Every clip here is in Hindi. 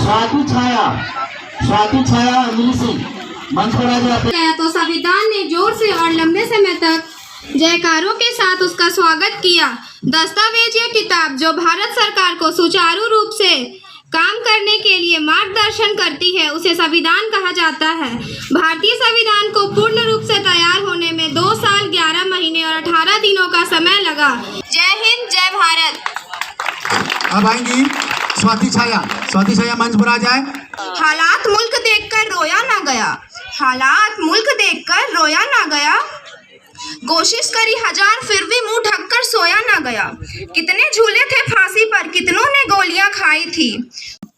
स्वाति छाया अंजलि सिंह मंच पर आ जाते। तो संविधान ने जोर से और लंबे समय तक जयकारों के साथ उसका स्वागत किया। दस्तावेज या किताब जो भारत सरकार को सुचारू रूप से काम करने के लिए मार्गदर्शन करती है उसे संविधान कहा जाता है। भारतीय संविधान को पूर्ण रूप से तैयार होने में 2 साल 11 महीने और 18 दिनों का समय लगा। जय हिंद, जय भारत। अब आएंगी स्वाति छाया मंच पर आ जाए। हालात मुल्क देखकर रोया ना गया, हालात मुल्क देखकर रोया ना गया, कोशिश करी हजार फिर भी मुंह ढककर सोया ना गया। कितने झूले थे फांसी पर, कितनों ने गोलियां खाई थी।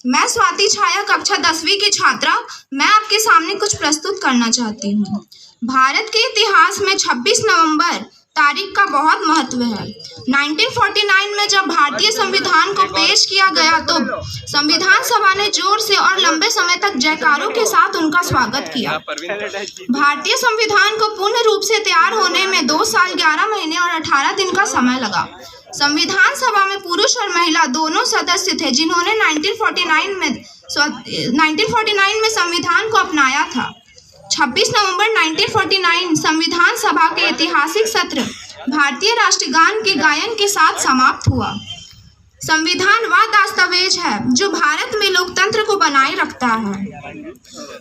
मैं स्वाति छाया कक्षा 10वीं की छात्रा, मैं आपके सामने कुछ प्रस्तुत करना चाहती हूँ। भारत के इतिहास में 26 नवंबर तारीख का बहुत महत्व है। 1949 में जब भारतीय संविधान को पेश किया गया तो संविधान सभा ने जोर से और लंबे समय तक जयकारों के साथ उनका स्वागत किया। भारतीय संविधान को पूर्ण रूप से तैयार होने में 2 साल 11 महीने और 18 दिन का समय लगा। संविधान सभा में पुरुष और महिला दोनों सदस्य थे जिन्होंने 1949 में संविधान को अपनाया था। 26 नवंबर 1949 संविधान सभा के ऐतिहासिक सत्र भारतीय राष्ट्रगान के गायन के साथ समाप्त हुआ। संविधान वह दस्तावेज है जो भारत में लोकतंत्र को बनाए रखता है।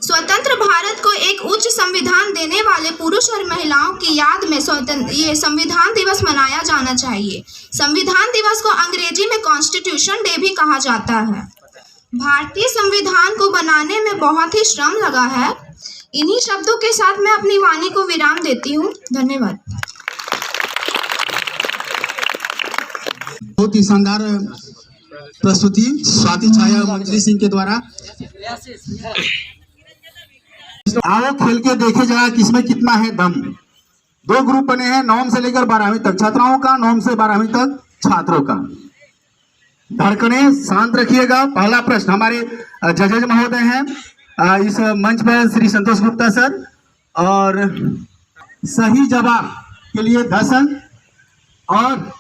स्वतंत्र भारत को एक उच्च संविधान देने वाले पुरुष और महिलाओं की याद में ये संविधान दिवस मनाया जाना चाहिए। संविधान दिवस को अंग्रेजी में कॉन्स्टिट्यूशन डे भी कहा जाता है। भारतीय संविधान को बनाने में बहुत ही श्रम लगा है। इन्हीं शब्दों के साथ मैं अपनी वाणी को विराम देती हूँ। धन्यवाद। बहुत ही शानदार प्रस्तुति स्वाति छाया अंजलि सिंह के द्वारा। आओ खेल के देखे जरा किसमें कितना है दम। 2 ग्रुप बने हैं 9वीं से लेकर 12वीं तक छात्राओं का, 9वीं से 12वीं तक छात्रों का। धड़कने शांत रखिएगा। पहला प्रश्न हमारे जजेज महोदय हैं इस मंच पर श्री संतोष गुप्ता सर, और सही जवाब के लिए 10 अंक, और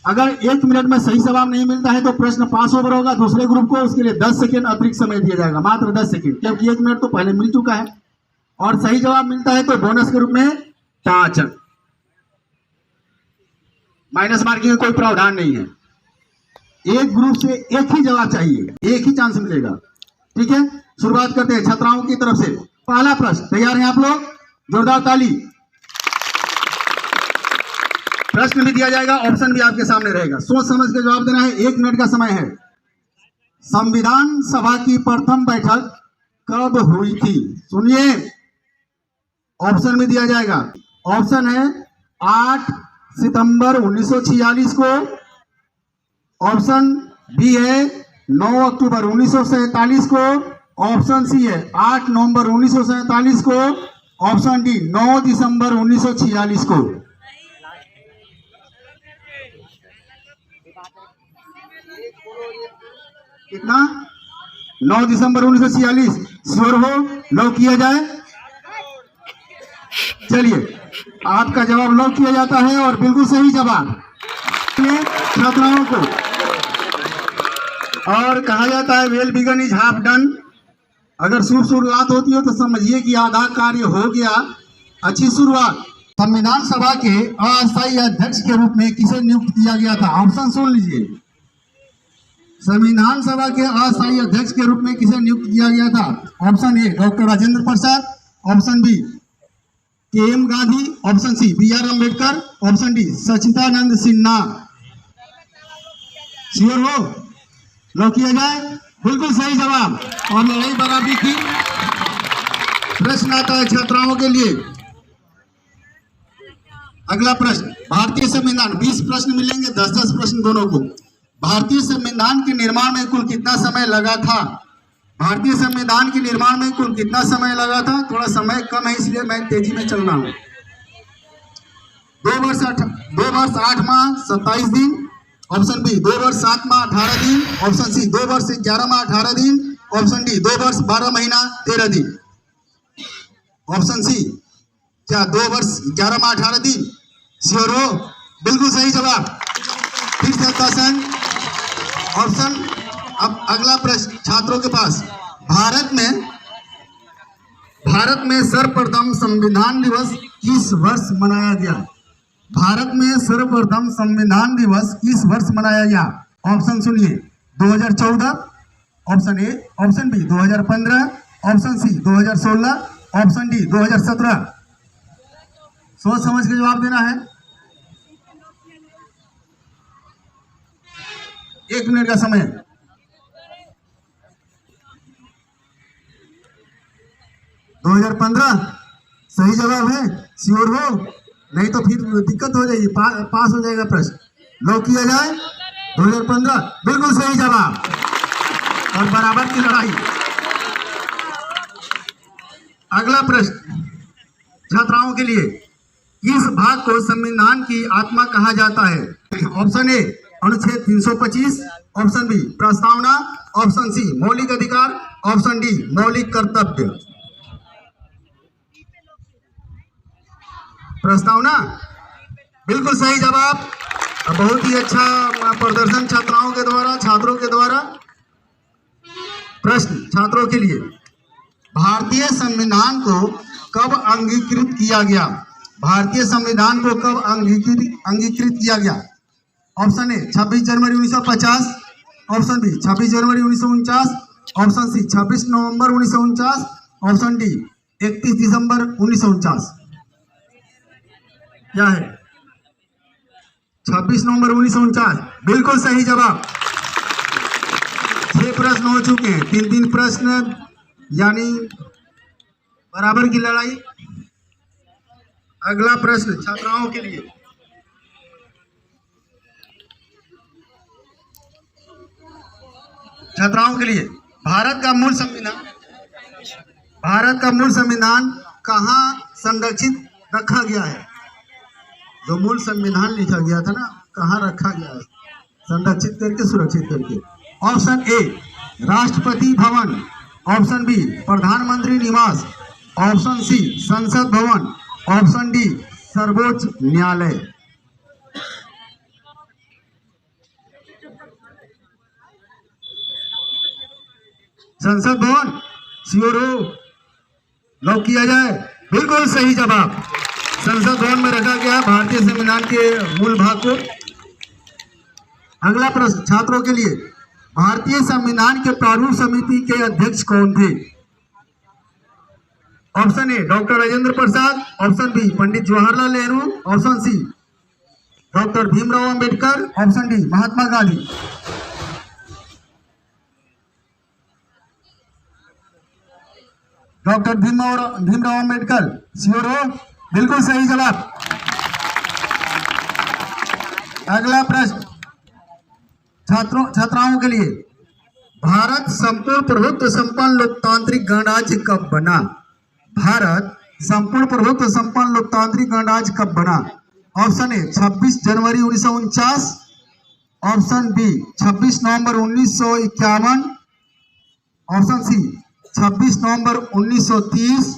अगर 1 मिनट में सही जवाब नहीं मिलता है तो प्रश्न पास ओवर होगा। दूसरे ग्रुप को उसके लिए 10 सेकेंड अतिरिक्त समय दिया जाएगा, मात्र 10 सेकेंड, क्योंकि 1 मिनट तो पहले मिल चुका है। और सही जवाब मिलता है तो बोनस के रूप में 5 अंक। माइनस मार्किंग का कोई प्रावधान नहीं है। एक ग्रुप से एक ही जवाब चाहिए, एक ही चांस मिलेगा। ठीक है, शुरुआत करते हैं छात्राओं की तरफ से। पहला प्रश्न, तैयार हैं आप लोग? जोरदार ताली। प्रश्न भी दिया जाएगा, ऑप्शन भी आपके सामने रहेगा, सोच समझ के जवाब देना है। 1 मिनट का समय है। संविधान सभा की प्रथम बैठक कब हुई थी? सुनिए, ऑप्शन भी दिया जाएगा। ऑप्शन है 8 सितंबर 1946 को, ऑप्शन बी है 9 अक्टूबर 1947 को, ऑप्शन सी है 8 नवंबर 1947 को, ऑप्शन डी 9 दिसंबर 1946 को। कितना? 9 दिसंबर 1946। श्योर हो? लॉक किया जाए? चलिए, आपका जवाब लॉक किया जाता है और बिल्कुल सही जवाब छात्राओं को। और कहा जाता है well begun is half done. अगर शुरुआत होती है तो समझिए कि आधा कार्य हो गया। अच्छी शुरुआत। संविधान सभा के अस्थायी अध्यक्ष के रूप में किसे नियुक्त किया गया था? ऑप्शन सुन लीजिए। संविधान सभा के अस्थायी अध्यक्ष के रूप में किसे नियुक्त किया गया था? Option A doctor Rajendra Prasad, option B K M. Gandhi, option C B R. Ambedkar, option D Sachchidanand Sinha. Sure हो? लॉक किया जाए? बिल्कुल सही जवाब। और लड़ाई बराबरी की। प्रश्न आता है छात्राओं के लिए। अगला प्रश्न, भारतीय संविधान 20 प्रश्न मिलेंगे, 10-10 प्रश्न दोनों को। भारतीय संविधान के निर्माण में कुल कितना समय लगा था? भारतीय संविधान के निर्माण में कुल कितना समय लगा था? थोड़ा समय कम है इसलिए मैं तेजी में चल रहा हूँ। 2 वर्ष 8 माह 27 दिन, ऑप्शन बी 2 वर्ष 7 माह 18 दिन, ऑप्शन सी 2 वर्ष 11 माह 18 दिन, ऑप्शन डी 2 वर्ष 12 महीना 13 दिन। ऑप्शन सी क्या 2 वर्ष 11 माह 18 दिन? श्योर हो? बिल्कुल सही जवाब। फिर से 10 अंक। ऑप्शन अब अगला प्रश्न छात्रों के पास, भारत में सर्वप्रथम संविधान दिवस किस वर्ष मनाया गया? भारत में सर्वप्रथम संविधान दिवस किस वर्ष मनाया गया? ऑप्शन सुनिए, 2014, option A, option B 2015, option C 2016, option D 2017। सोच समझ के जवाब देना है। 1 मिनट का समय। दो 2015 सही जवाब है? श्योर हो? नहीं तो फिर दिक्कत हो जाएगी, पास हो जाएगा प्रश्न। लॉक किया जाए 2015, बिल्कुल सही जवाब और बराबर की लड़ाई। अगला प्रश्न छात्राओं के लिए, किस भाग को संविधान की आत्मा कहा जाता है? ऑप्शन ए अनुच्छेद 325, ऑप्शन बी प्रस्तावना, ऑप्शन सी मौलिक अधिकार, ऑप्शन डी मौलिक कर्तव्य। प्रस्तावना बिल्कुल सही जवाब। बहुत ही अच्छा प्रदर्शन छात्राओं के द्वारा, छात्रों के द्वारा। प्रश्न छात्रों के लिए, भारतीय संविधान को कब अंगीकृत किया गया? भारतीय संविधान को कब अंगीकृत किया गया? ऑप्शन ए 26 जनवरी 1950, ऑप्शन बी 26 जनवरी 1949, ऑप्शन सी 26 नवंबर 1949, ऑप्शन डी 31 दिसंबर 1949। क्या है? 26 नवंबर 1949, बिल्कुल सही जवाब। 6 प्रश्न हो चुके हैं, 3-3 प्रश्न, यानी बराबर की लड़ाई। अगला प्रश्न छात्राओं के लिए, भारत का मूल संविधान कहाँ संरक्षित रखा गया है? जो मूल संविधान लिखा गया था ना, कहाँ रखा गया है? संरक्षित करके, सुरक्षित करके। Option A Rashtrapati Bhavan, option B प्रधानमंत्री निवास, ऑप्शन सी संसद भवन, ऑप्शन डी सर्वोच्च न्यायालय। संसद भवन, श्योर हो? लॉक किया जाए? बिल्कुल सही जवाब। संसद भवन में रखा गया भारतीय संविधान के मूल भाग को। अगला प्रश्न छात्रों के लिए, भारतीय संविधान के प्रारूप समिति के अध्यक्ष कौन थे? Option A doctor Rajendra Prasad, option B Pandit Jawaharlal Nehru, option C doctor Bhimrao Ambedkar, option D Mahatma Gandhi. Doctor Bhimrao Ambedkar, sure हो? बिल्कुल सही जवाब। अगला प्रश्न छात्राओं के लिए, भारत संपूर्ण प्रभुत्व संपन्न लोकतांत्रिक गणराज्य कब बना? भारत संपूर्ण प्रभुत्व संपन्न लोकतांत्रिक गणराज्य कब बना? ऑप्शन ए 26 जनवरी 1949, ऑप्शन बी 26 नवंबर 1951, ऑप्शन सी 26 नवंबर 1930,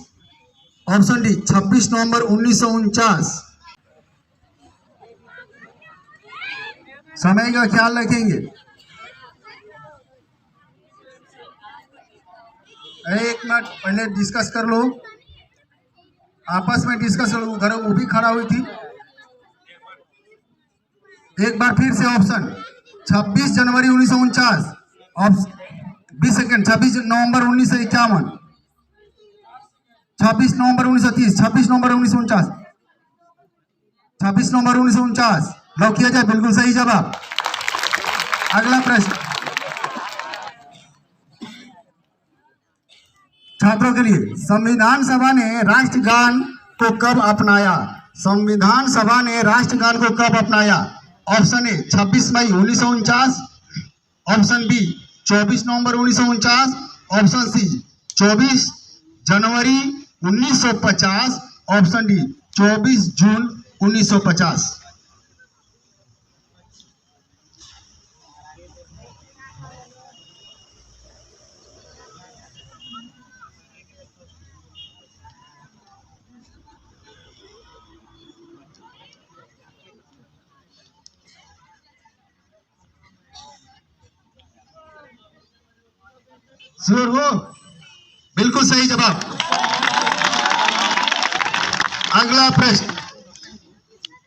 ऑप्शन डी 26 नवंबर 1949। समय का ख्याल रखेंगे। 1 मिनट पहले डिस्कस कर लो, आपस में डिस्कस कर लो। उधर वो भी खड़ा हुई थी। एक बार फिर से ऑप्शन 26 जनवरी 1949, 20 सेकेंड, 26 नवंबर 1951, 26 नवंबर 1930, 26 नवंबर 1949, 26 नवंबर 1949। लॉक किया जाए? बिल्कुल सही जवाब। अगला प्रश्न छात्रों के लिए, संविधान सभा ने राष्ट्रगान को कब अपनाया? संविधान सभा ने राष्ट्रगान को कब अपनाया? ऑप्शन ए 26 मई 1949, ऑप्शन बी 24 नवंबर 1949, ऑप्शन सी 24 जनवरी 1950, ऑप्शन डी 24 जून 1950। श्योर हो? बिल्कुल सही जवाब। अगला प्रश्न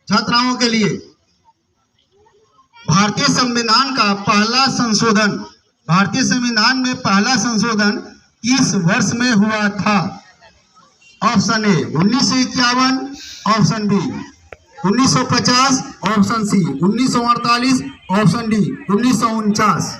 छात्राओं के लिए, भारतीय संविधान का पहला संशोधन, भारतीय संविधान में पहला संशोधन किस वर्ष में हुआ था? Option A 1951, option B 1950, option C 1948, option D 1949।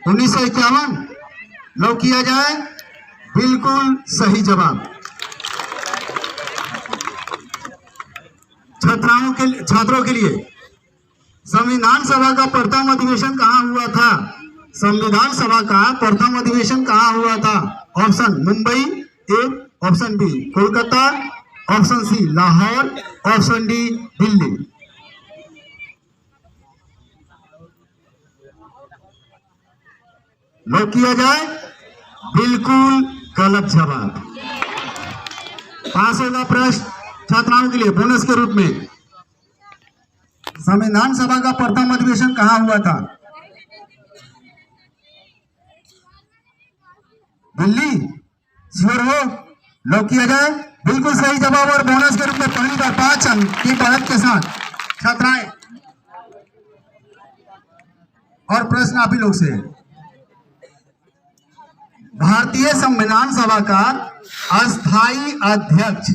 उन्नीस सौ 51 लो किया जाए, बिल्कुल सही जवाब। छात्रों के लिए, संविधान सभा का प्रथम अधिवेशन कहाँ हुआ था? संविधान सभा का प्रथम अधिवेशन कहाँ हुआ था? Option Mumbai A, option B Kolkata, option C Lahore, option D Delhi. लो किया जाए, बिल्कुल गलत जवाब। पास होगा प्रश्न छात्राओं के लिए बोनस के रूप में। संविधान सभा का प्रथम अधिवेशन कहाँ हुआ था? दिल्ली। श्योर हो? लो किया जाए, बिल्कुल सही जवाब और बोनस के रूप में पहली बार 5 अंक की बढ़त के साथ छात्राएं। और प्रश्न आप ही लोग से, भारतीय संविधान सभा का अस्थायी अध्यक्ष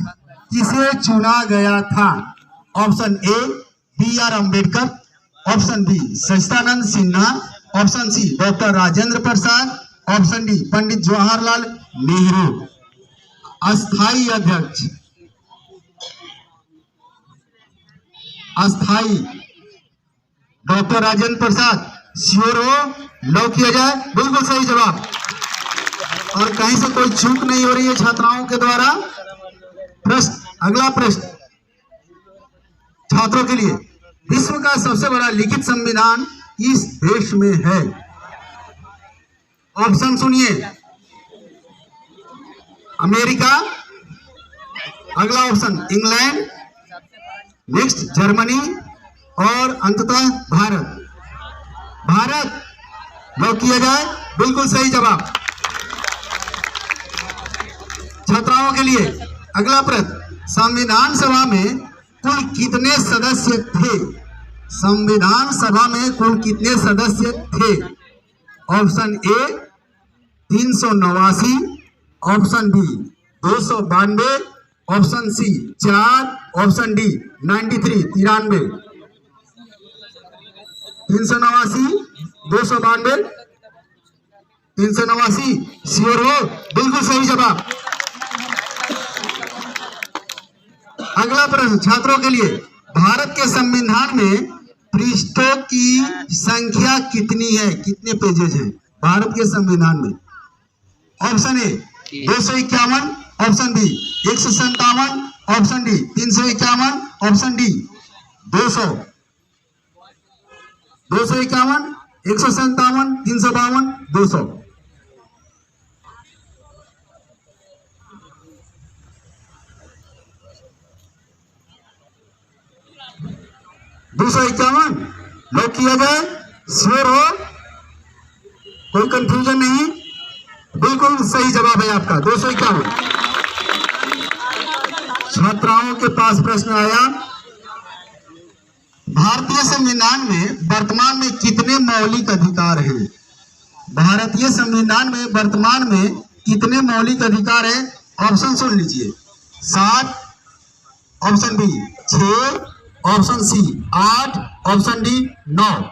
किसे चुना गया था? Option A B R. Ambedkar, option B Sachchidanand Sinha, option C doctor Rajendra Prasad, option D Pandit Jawaharlal Nehru. अस्थायी अध्यक्ष, अस्थायी डॉक्टर राजेंद्र प्रसाद। श्योर हो? लो किया जाए, बिल्कुल सही जवाब। और कहीं से कोई चूक नहीं हो रही है छात्राओं के द्वारा। प्रश्न, अगला प्रश्न छात्रों के लिए, विश्व का सबसे बड़ा लिखित संविधान किस देश में है? ऑप्शन सुनिए, अमेरिका, अगला ऑप्शन इंग्लैंड, नेक्स्ट जर्मनी और अंततः भारत। भारत। लो किया जाए, बिल्कुल सही जवाब। छात्राओं के लिए अगला प्रश्न, संविधान सभा में कुल कितने सदस्य थे? संविधान सभा में कुल कितने सदस्य थे? Option A 389, option B 292, option C 4, option D 93 93। 389, 292, 389। Sure हो? बिल्कुल सही जवाब। अगला प्रश्न छात्रों के लिए, भारत के संविधान में पृष्ठों की संख्या कितनी है? कितने पेजेज हैं भारत के संविधान में? Option A 251, option B 157, option D 351, option D 200। 251, 157, 352, 200। 251 लोग किया जाए। श्योर हो? कोई कंफ्यूजन नहीं? बिल्कुल सही जवाब है आपका 251। छात्राओं के पास प्रश्न आया, भारतीय संविधान में वर्तमान में कितने मौलिक अधिकार हैं? भारतीय संविधान में वर्तमान में कितने मौलिक अधिकार हैं? ऑप्शन सुन लीजिए, 7, option B 6, option C 8, option D 9।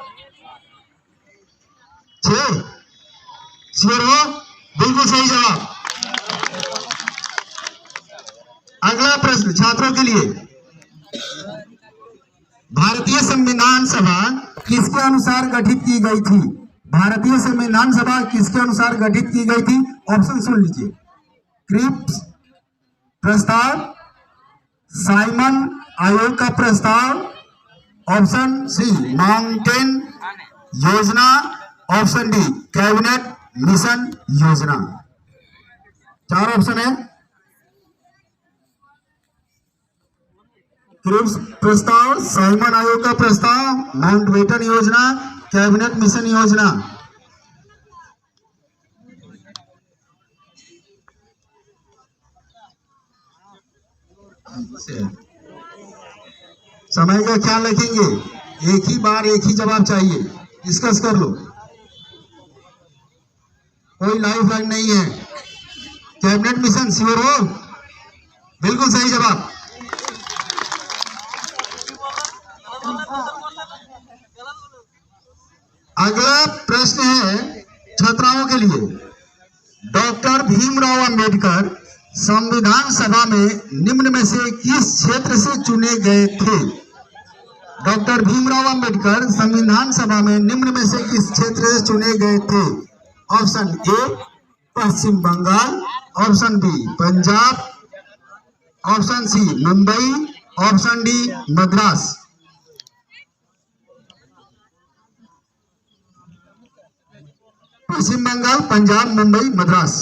6। Sure हो? बिल्कुल सही जवाब। अगला प्रश्न छात्रों के लिए, भारतीय संविधान सभा किसके अनुसार गठित की गई थी? भारतीय संविधान सभा किसके अनुसार गठित की गई थी? ऑप्शन सुन लीजिए, क्रिप्स प्रस्ताव, साइमन आयोग का प्रस्ताव, ऑप्शन सी माउंटेन योजना, ऑप्शन डी कैबिनेट मिशन योजना। 4 ऑप्शन है, क्रिप्स प्रस्ताव, साइमन आयोग का प्रस्ताव, माउंटबेटन योजना, कैबिनेट मिशन योजना। समय का ख्याल रखेंगे, एक ही बार एक ही जवाब चाहिए, डिस्कस कर लो, कोई लाइफ लाइन नहीं है। कैबिनेट मिशन श्योर हो? बिल्कुल सही जवाब। अगला प्रश्न है छात्राओं के लिए। डॉक्टर भीमराव अंबेडकर संविधान सभा में निम्न में से किस क्षेत्र से चुने गए थे? डॉक्टर भीमराव अंबेडकर संविधान सभा में निम्न में से किस क्षेत्र से चुने गए थे? Option A Paschim Bangal, option B Punjab, option C Mumbai, option D Madras. Paschim Bangal, Punjab, Mumbai, Madras.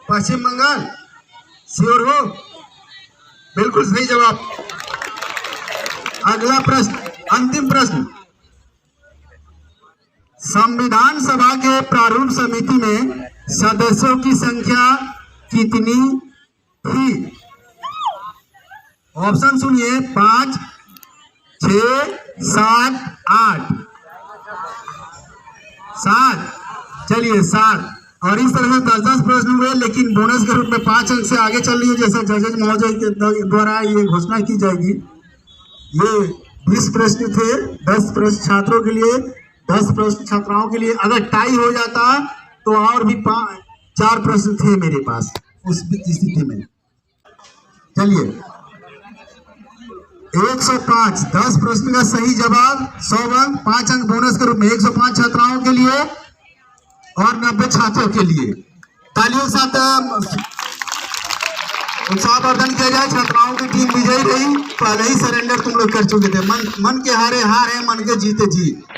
Paschim Bangal sure हो? बिल्कुल सही जवाब। अगला प्रश्न, अंतिम प्रश्न। संविधान सभा के प्रारूप समिति में सदस्यों की संख्या कितनी थी? ऑप्शन सुनिए, 5, 6, 7, 8। 7, चलिए 7। और इस तरह से 10-10 प्रश्न हुए, लेकिन बोनस के रूप में 5 अंक से आगे चल रही है, जैसे जजेज महोदय के द्वारा ये घोषणा की जाएगी। ये 20 प्रश्न थे, 10 प्रश्न छात्रों के लिए, 10 प्रश्न छात्राओं के लिए। अगर टाई हो जाता तो और भी 4 प्रश्न थे मेरे पास उस स्थिति में। चलिए 105, 10 प्रश्न का सही जवाब 100 अंक, 5 अंक बोनस के रूप में 105 छात्राओं के लिए और 90 छात्रों के लिए। तालियों के साथ उत्साहवर्धन किया जाए। छात्राओं की टीम विजयी रही, पहले ही सरेंडर तुम लोग कर चुके थे। मन के हारे हार है, मन के जीते जीत।